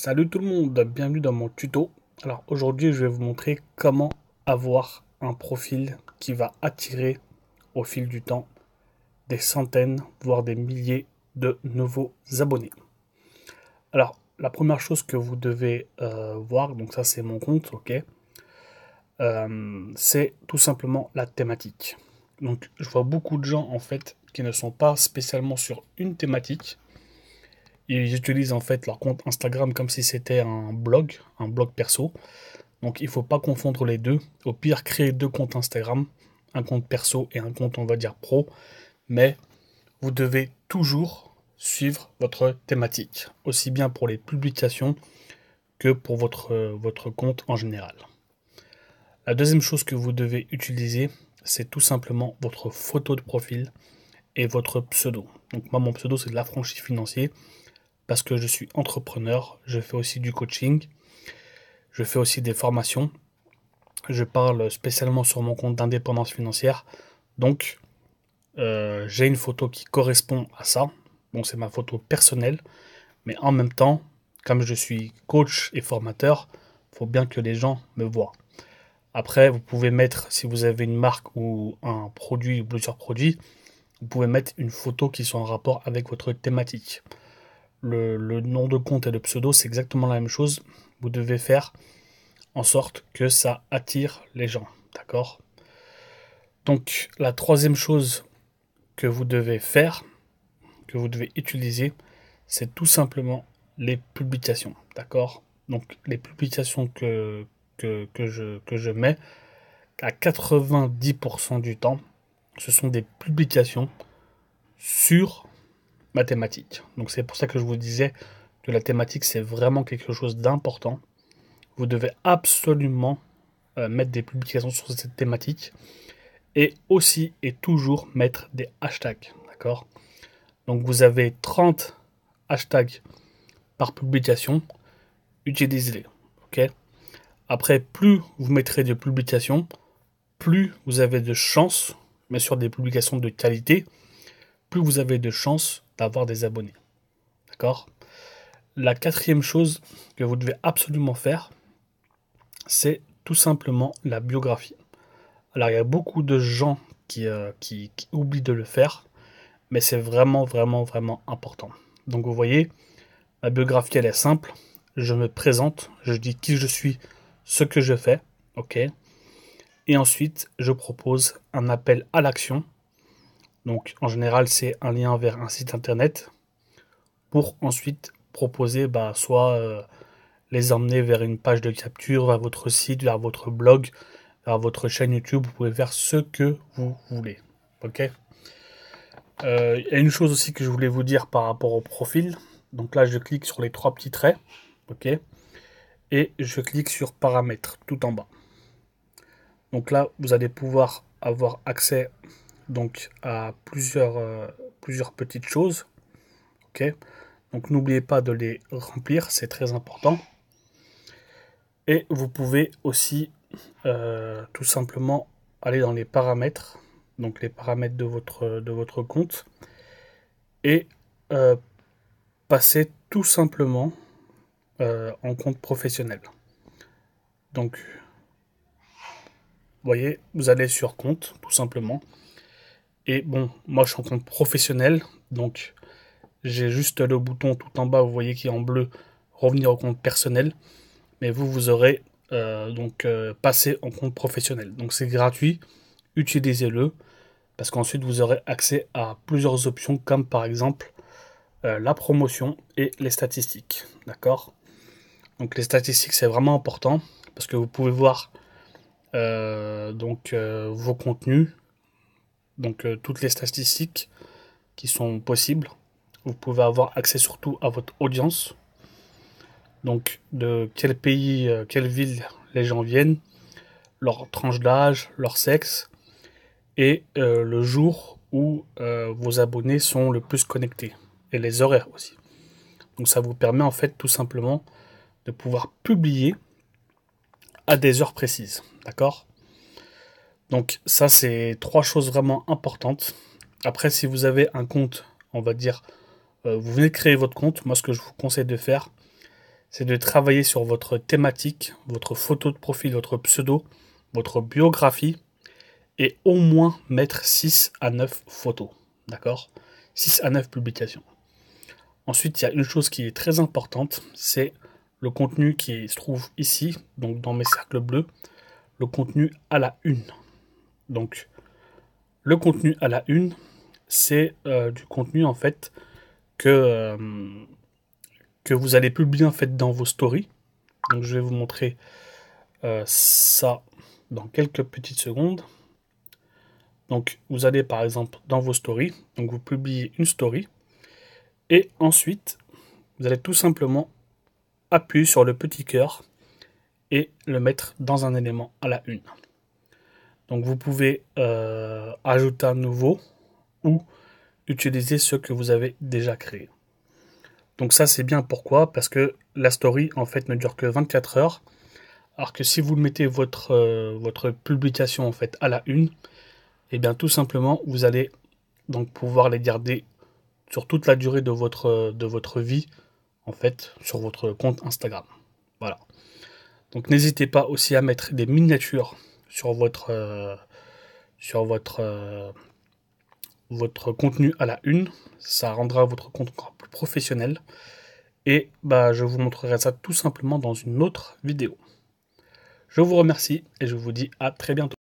Salut tout le monde, bienvenue dans mon tuto. Alors aujourd'hui je vais vous montrer comment avoir un profil qui va attirer au fil du temps des centaines, voire des milliers de nouveaux abonnés. Alors la première chose que vous devez voir, donc ça c'est mon compte, ok, c'est tout simplement la thématique. Donc je vois beaucoup de gens en fait qui ne sont pas spécialement sur une thématique. Ils utilisent en fait leur compte Instagram comme si c'était un blog perso. Donc il ne faut pas confondre les deux. Au pire, créer deux comptes Instagram, un compte perso et un compte on va dire pro. Mais vous devez toujours suivre votre thématique, aussi bien pour les publications que pour votre compte en général. La deuxième chose que vous devez utiliser, c'est tout simplement votre photo de profil et votre pseudo. Donc moi mon pseudo c'est de l'affranchi financier parce que je suis entrepreneur, je fais aussi du coaching, je fais aussi des formations, je parle spécialement sur mon compte d'indépendance financière, donc j'ai une photo qui correspond à ça. Bon, c'est ma photo personnelle, mais en même temps, comme je suis coach et formateur, il faut bien que les gens me voient. Après, vous pouvez mettre, si vous avez une marque ou un produit ou plusieurs produits, vous pouvez mettre une photo qui soit en rapport avec votre thématique. Le nom de compte et le pseudo, c'est exactement la même chose. Vous devez faire en sorte que ça attire les gens. D'accord? Donc, la troisième chose que vous devez faire, que vous devez utiliser, c'est tout simplement les publications. D'accord? Donc, les publications que je mets, à 90% du temps, ce sont des publications sur ma thématique. Donc, c'est pour ça que je vous disais que la thématique, c'est vraiment quelque chose d'important. Vous devez absolument mettre des publications sur cette thématique et aussi et toujours mettre des hashtags. D'accord? Donc vous avez 30 hashtags par publication, utilisez-les. Ok? Après, plus vous mettrez de publications, plus vous avez de chances, mais sur des publications de qualité, plus vous avez de chances d'avoir des abonnés. D'accord? La quatrième chose que vous devez absolument faire, c'est tout simplement la biographie. Alors il y a beaucoup de gens qui oublient de le faire, mais c'est vraiment, vraiment, vraiment important. Donc vous voyez, ma biographie elle est simple. Je me présente, je dis qui je suis, ce que je fais, ok. Et ensuite, je propose un appel à l'action. Donc en général, c'est un lien vers un site internet pour ensuite proposer soit les emmener vers une page de capture, vers votre site, vers votre blog, vers votre chaîne YouTube. Vous pouvez faire ce que vous voulez. Ok. Il y a une chose aussi que je voulais vous dire par rapport au profil. Donc là, je clique sur les trois petits traits. Ok. Et je clique sur paramètres tout en bas. Donc là, vous allez pouvoir avoir accès donc à plusieurs petites choses. Ok. Donc n'oubliez pas de les remplir, c'est très important. Et vous pouvez aussi tout simplement aller dans les paramètres, donc les paramètres de votre compte, et euh, passer tout simplement en compte professionnel. Donc, vous voyez, vous allez sur compte, tout simplement. Et bon, moi je suis en compte professionnel, donc j'ai juste le bouton tout en bas, vous voyez qui est en bleu, revenir au compte personnel. Mais vous aurez passé en compte professionnel. Donc c'est gratuit, utilisez-le, parce qu'ensuite vous aurez accès à plusieurs options, comme par exemple la promotion et les statistiques. D'accord? Donc les statistiques c'est vraiment important, parce que vous pouvez voir vos contenus, donc toutes les statistiques qui sont possibles. Vous pouvez avoir accès surtout à votre audience, donc de quel pays, quelle ville les gens viennent, leur tranche d'âge, leur sexe et le jour où vos abonnés sont le plus connectés et les horaires aussi. Donc ça vous permet en fait tout simplement de pouvoir publier à des heures précises. D'accord? Donc ça c'est trois choses vraiment importantes. Après si vous avez un compte, on va dire, vous venez de créer votre compte, moi ce que je vous conseille de faire, c'est de travailler sur votre thématique, votre photo de profil, votre pseudo, votre biographie, et au moins mettre 6 à 9 photos. D'accord? 6 à 9 publications. Ensuite, il y a une chose qui est très importante, c'est le contenu qui se trouve ici, donc dans mes cercles bleus, le contenu à la une. Donc, le contenu à la une, c'est du contenu en fait que, que vous allez publier en fait dans vos stories. Donc, je vais vous montrer ça dans quelques petites secondes. Donc, vous allez par exemple dans vos stories, donc vous publiez une story, et ensuite, vous allez tout simplement appuyer sur le petit cœur et le mettre dans un élément à la une. Donc, vous pouvez ajouter un nouveau ou utiliser ceux que vous avez déjà créés. Donc ça c'est bien, pourquoi? Parce que la story en fait ne dure que 24 heures, alors que si vous mettez votre publication en fait à la une, et bien tout simplement vous allez donc pouvoir les garder sur toute la durée de votre vie en fait sur votre compte Instagram. Voilà. Donc n'hésitez pas aussi à mettre des miniatures sur votre contenu à la une, ça rendra votre compte encore plus professionnel. Et bah, je vous montrerai ça tout simplement dans une autre vidéo. Je vous remercie et je vous dis à très bientôt.